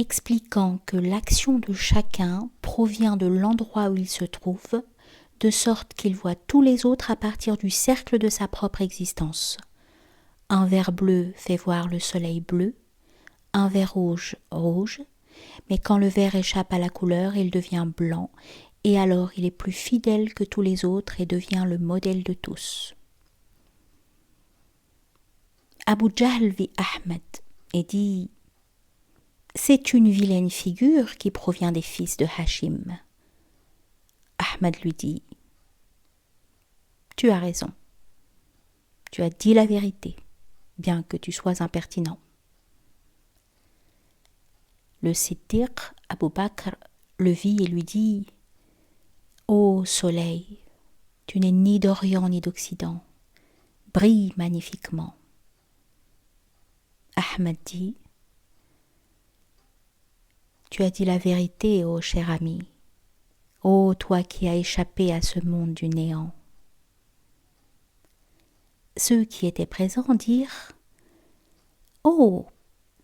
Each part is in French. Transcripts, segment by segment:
expliquant que l'action de chacun provient de l'endroit où il se trouve, de sorte qu'il voit tous les autres à partir du cercle de sa propre existence. Un verre bleu fait voir le soleil bleu, un verre rouge rouge, mais quand le verre échappe à la couleur, il devient blanc, et alors il est plus fidèle que tous les autres et devient le modèle de tous. Abu Jahl vit Ahmed et dit « C'est une vilaine figure qui provient des fils de Hachim. » Ahmed lui dit « Tu as raison. Tu as dit la vérité, bien que tu sois impertinent. » Le Siddiq, Abu Bakr, le vit et lui dit « Ô soleil, tu n'es ni d'Orient ni d'Occident. Brille magnifiquement. » Ahmed dit « Tu as dit la vérité, ô cher ami, ô toi qui as échappé à ce monde du néant. » Ceux qui étaient présents dirent « Ô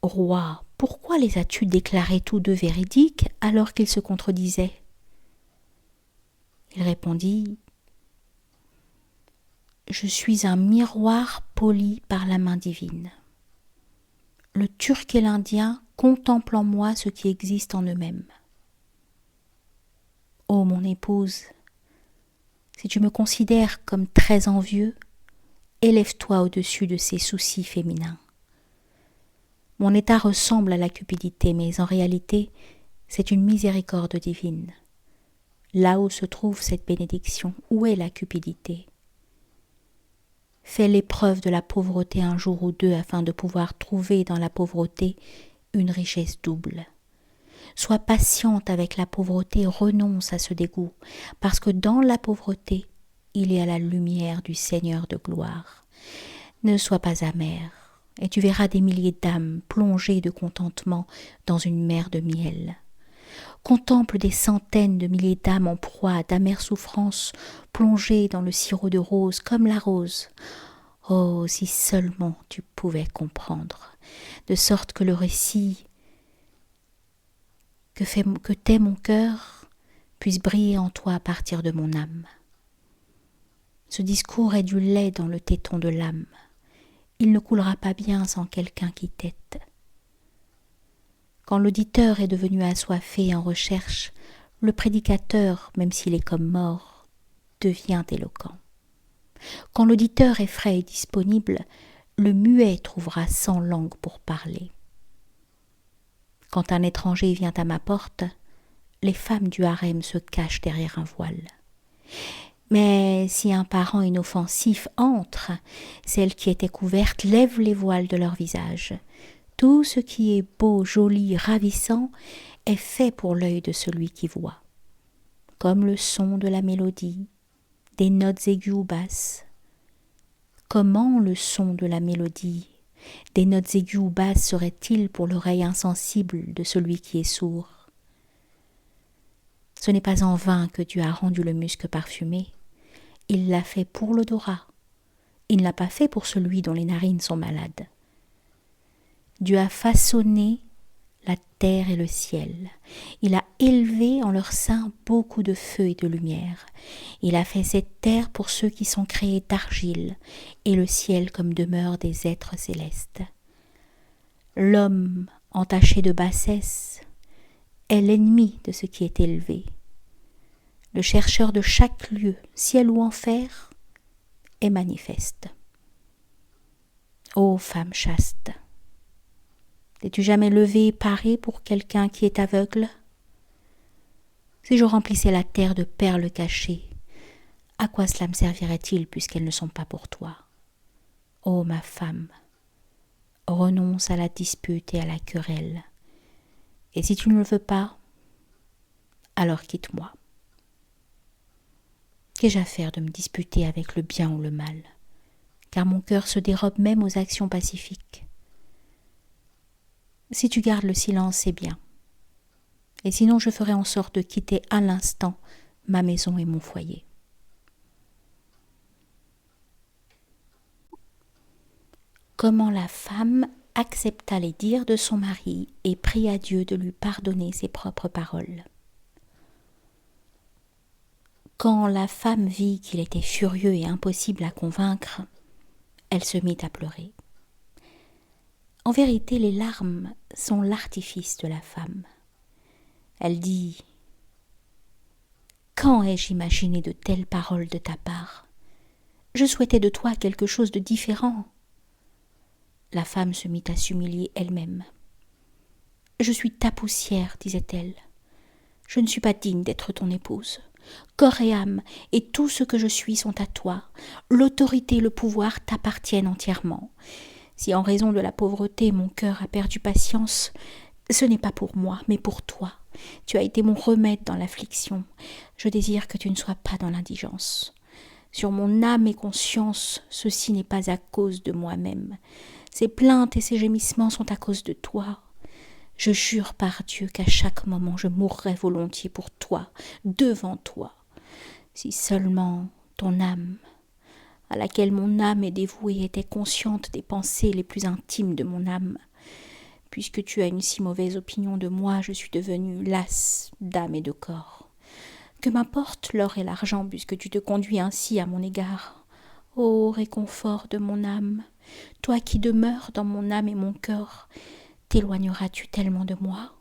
roi, pourquoi les as-tu déclarés tous deux véridiques alors qu'ils se contredisaient ?» Il répondit « Je suis un miroir poli par la main divine. Le Turc et l'Indien contemplent en moi ce qui existe en eux-mêmes. Ô mon épouse, si tu me considères comme très envieux, élève-toi au-dessus de ces soucis féminins. Mon état ressemble à la cupidité, mais en réalité, c'est une miséricorde divine. Là où se trouve cette bénédiction, où est la cupidité ? Fais l'épreuve de la pauvreté un jour ou deux afin de pouvoir trouver dans la pauvreté une richesse double. Sois patiente avec la pauvreté, renonce à ce dégoût, parce que dans la pauvreté, il y a la lumière du Seigneur de gloire. Ne sois pas amère, et tu verras des milliers d'âmes plongées de contentement dans une mer de miel. Contemple des centaines de milliers d'âmes en proie d'amères souffrances, plongées dans le sirop de rose comme la rose. Oh, si seulement tu pouvais comprendre, de sorte que le récit que t'est mon cœur puisse briller en toi à partir de mon âme. Ce discours est du lait dans le téton de l'âme. Il ne coulera pas bien sans quelqu'un qui t'aide. Quand l'auditeur est devenu assoiffé en recherche, le prédicateur, même s'il est comme mort, devient éloquent. Quand l'auditeur est frais et disponible, le muet trouvera 100 langues pour parler. Quand un étranger vient à ma porte, les femmes du harem se cachent derrière un voile. Mais si un parent inoffensif entre, celles qui étaient couvertes lèvent les voiles de leur visage. Tout ce qui est beau, joli, ravissant est fait pour l'œil de celui qui voit. Comme le son de la mélodie, des notes aiguës ou basses. Comment le son de la mélodie, des notes aiguës ou basses serait-il pour l'oreille insensible de celui qui est sourd ? Ce n'est pas en vain que Dieu a rendu le musc parfumé. Il l'a fait pour l'odorat. Il ne l'a pas fait pour celui dont les narines sont malades. Dieu a façonné la terre et le ciel. Il a élevé en leur sein beaucoup de feu et de lumière. Il a fait cette terre pour ceux qui sont créés d'argile et le ciel comme demeure des êtres célestes. L'homme entaché de bassesse est l'ennemi de ce qui est élevé. Le chercheur de chaque lieu, ciel ou enfer, est manifeste. Ô femme chaste, t'es-tu jamais levée et parée pour quelqu'un qui est aveugle ? Si je remplissais la terre de perles cachées, à quoi cela me servirait-il puisqu'elles ne sont pas pour toi ? Ô ma femme, renonce à la dispute et à la querelle. Et si tu ne le veux pas, alors quitte-moi. Qu'ai-je à faire de me disputer avec le bien ou le mal ? Car mon cœur se dérobe même aux actions pacifiques. Si tu gardes le silence, c'est bien. Et sinon, je ferai en sorte de quitter à l'instant ma maison et mon foyer. Comment la femme accepta les dires de son mari et pria Dieu de lui pardonner ses propres paroles. Quand la femme vit qu'il était furieux et impossible à convaincre, elle se mit à pleurer. En vérité, les larmes sont l'artifice de la femme. Elle dit « Quand ai-je imaginé de telles paroles de ta part ? Je souhaitais de toi quelque chose de différent. » La femme se mit à s'humilier elle-même. « Je suis ta poussière, disait-elle. Je ne suis pas digne d'être ton épouse. Corps et âme et tout ce que je suis sont à toi. L'autorité et le pouvoir t'appartiennent entièrement. Si en raison de la pauvreté mon cœur a perdu patience, ce n'est pas pour moi, mais pour toi. Tu as été mon remède dans l'affliction. Je désire que tu ne sois pas dans l'indigence. Sur mon âme et conscience, ceci n'est pas à cause de moi-même. Ces plaintes et ces gémissements sont à cause de toi. Je jure par Dieu qu'à chaque moment je mourrais volontiers pour toi, devant toi. Si seulement ton âme, à laquelle mon âme est dévouée, était consciente des pensées les plus intimes de mon âme. Puisque tu as une si mauvaise opinion de moi, je suis devenue lasse d'âme et de corps. Que m'importe l'or et l'argent, puisque tu te conduis ainsi à mon égard. Ô réconfort de mon âme, toi qui demeures dans mon âme et mon cœur, t'éloigneras-tu tellement de moi ?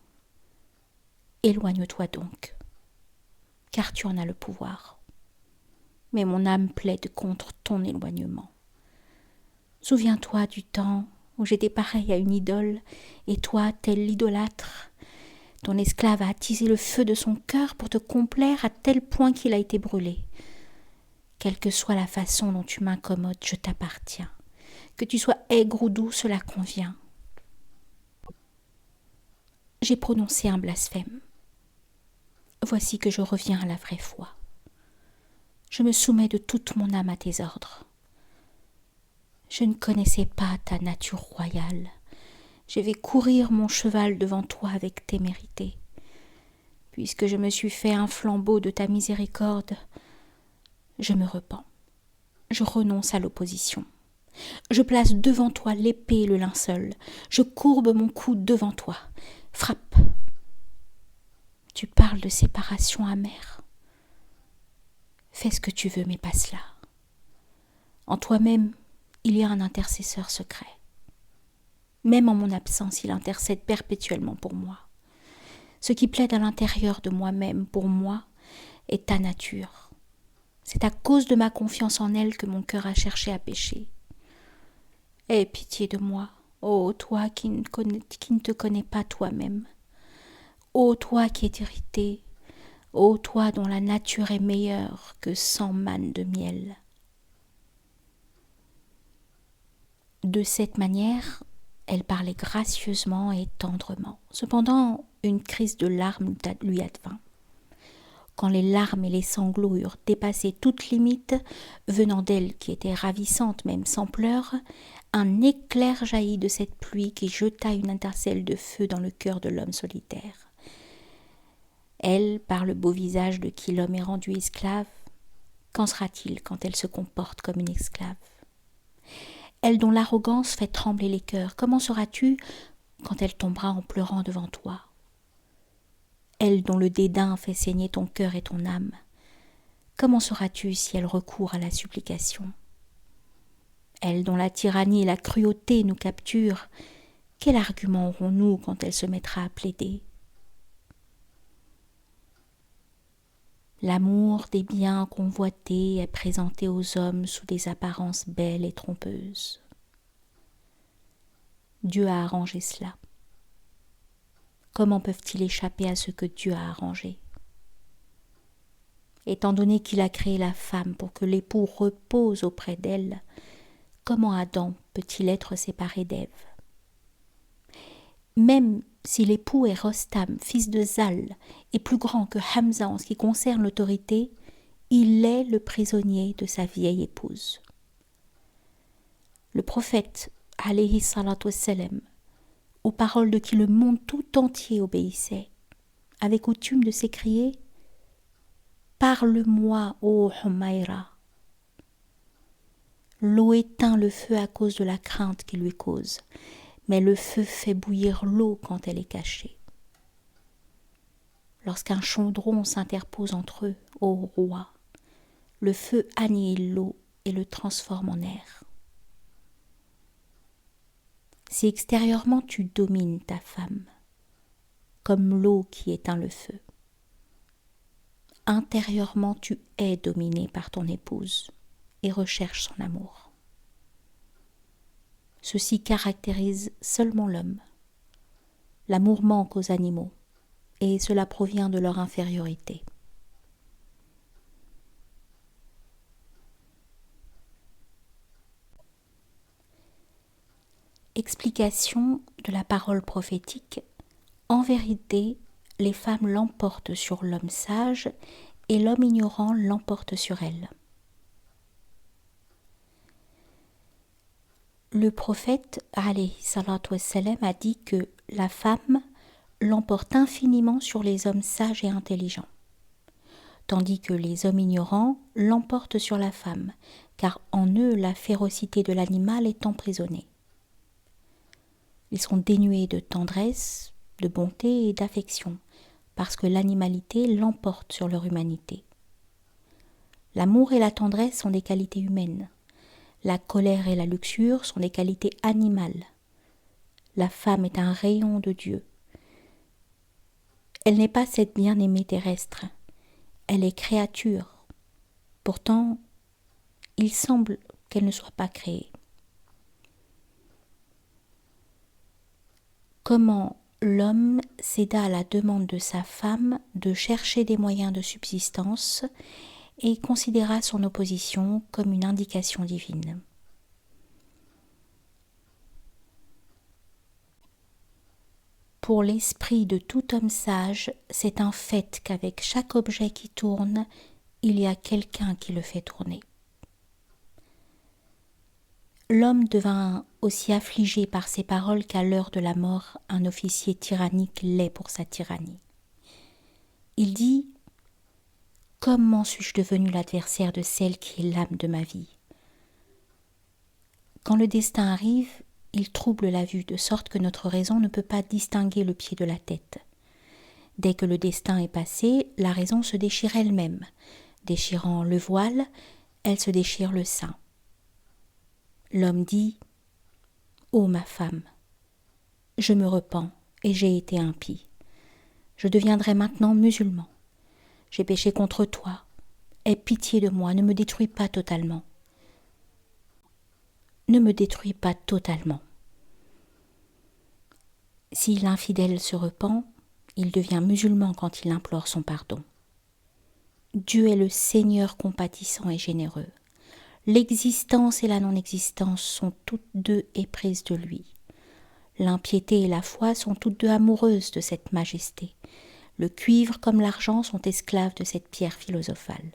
Éloigne-toi donc, car tu en as le pouvoir. Mais mon âme plaide contre ton éloignement. Souviens-toi du temps où j'étais pareille à une idole, et toi, tel l'idolâtre, ton esclave a attisé le feu de son cœur pour te complaire à tel point qu'il a été brûlé. Quelle que soit la façon dont tu m'incommodes, je t'appartiens. Que tu sois aigre ou doux, cela convient. J'ai prononcé un blasphème. Voici que je reviens à la vraie foi. Je me soumets de toute mon âme à tes ordres. Je ne connaissais pas ta nature royale. Je vais courir mon cheval devant toi avec témérité. Puisque je me suis fait un flambeau de ta miséricorde, je me repens. Je renonce à l'opposition. Je place devant toi l'épée et le linceul. Je courbe mon cou devant toi. Frappe. Tu parles de séparation amère. Fais ce que tu veux, mais pas cela. En toi-même, il y a un intercesseur secret. Même en mon absence, il intercède perpétuellement pour moi. Ce qui plaide à l'intérieur de moi-même pour moi est ta nature. C'est à cause de ma confiance en elle que mon cœur a cherché à pécher. Aie pitié de moi, ô toi qui ne te connais pas toi-même. Ô toi qui es irrité, ô toi dont la nature est meilleure que 100 mannes de miel. De cette manière, elle parlait gracieusement et tendrement. Cependant, une crise de larmes lui advint. Quand les larmes et les sanglots eurent dépassé toute limite, venant d'elle qui était ravissante même sans pleurs, un éclair jaillit de cette pluie qui jeta une étincelle de feu dans le cœur de l'homme solitaire. Elle, par le beau visage de qui l'homme est rendu esclave, qu'en sera-t-il quand elle se comporte comme une esclave ? Elle dont l'arrogance fait trembler les cœurs, comment seras-tu quand elle tombera en pleurant devant toi ? Elle dont le dédain fait saigner ton cœur et ton âme, comment seras-tu si elle recourt à la supplication ? Elle dont la tyrannie et la cruauté nous capturent, quel argument aurons-nous quand elle se mettra à plaider ? L'amour des biens convoités est présenté aux hommes sous des apparences belles et trompeuses. Dieu a arrangé cela. Comment peuvent-ils échapper à ce que Dieu a arrangé ? Étant donné qu'il a créé la femme pour que l'époux repose auprès d'elle, comment Adam peut-il être séparé d'Ève ? Même si l'époux est Rostam, fils de Zal, et plus grand que Hamza en ce qui concerne l'autorité, il est le prisonnier de sa vieille épouse. Le prophète, alayhi salatu wassalam, aux paroles de qui le monde tout entier obéissait, avait coutume de s'écrier « Parle-moi, ô Humayra !» L'eau éteint le feu à cause de la crainte qu'il lui cause, mais le feu fait bouillir l'eau quand elle est cachée. Lorsqu'un chaudron s'interpose entre eux, ô roi, le feu annihile l'eau et le transforme en air. Si extérieurement tu domines ta femme, comme l'eau qui éteint le feu, intérieurement tu es dominé par ton épouse et recherches son amour. Ceci caractérise seulement l'homme. L'amour manque aux animaux et cela provient de leur infériorité. Explication de la parole prophétique. En vérité, les femmes l'emportent sur l'homme sage et l'homme ignorant l'emporte sur elle. Le prophète alayhi salatu wassalam a dit que la femme l'emporte infiniment sur les hommes sages et intelligents, tandis que les hommes ignorants l'emportent sur la femme, car en eux la férocité de l'animal est emprisonnée. Ils sont dénués de tendresse, de bonté et d'affection, parce que l'animalité l'emporte sur leur humanité. L'amour et la tendresse sont des qualités humaines. La colère et la luxure sont des qualités animales. La femme est un rayon de Dieu. Elle n'est pas cette bien-aimée terrestre. Elle est créature. Pourtant, il semble qu'elle ne soit pas créée. Comment l'homme céda à la demande de sa femme de chercher des moyens de subsistance et considéra son opposition comme une indication divine. Pour l'esprit de tout homme sage, c'est un fait qu'avec chaque objet qui tourne, il y a quelqu'un qui le fait tourner. L'homme devint aussi affligé par ces paroles qu'à l'heure de la mort, un officier tyrannique l'est pour sa tyrannie. Il dit « Comment suis-je devenu l'adversaire de celle qui est l'âme de ma vie ?» Quand le destin arrive, il trouble la vue, de sorte que notre raison ne peut pas distinguer le pied de la tête. Dès que le destin est passé, la raison se déchire elle-même. Déchirant le voile, elle se déchire le sein. L'homme dit « Ô ma femme, je me repens et j'ai été impie. Je deviendrai maintenant musulman. J'ai péché contre toi. Aie pitié de moi, ne me détruis pas totalement. Ne me détruis pas totalement. » Si l'infidèle se repent, il devient musulman quand il implore son pardon. Dieu est le Seigneur compatissant et généreux. L'existence et la non-existence sont toutes deux éprises de lui. L'impiété et la foi sont toutes deux amoureuses de cette majesté. Le cuivre comme l'argent sont esclaves de cette pierre philosophale.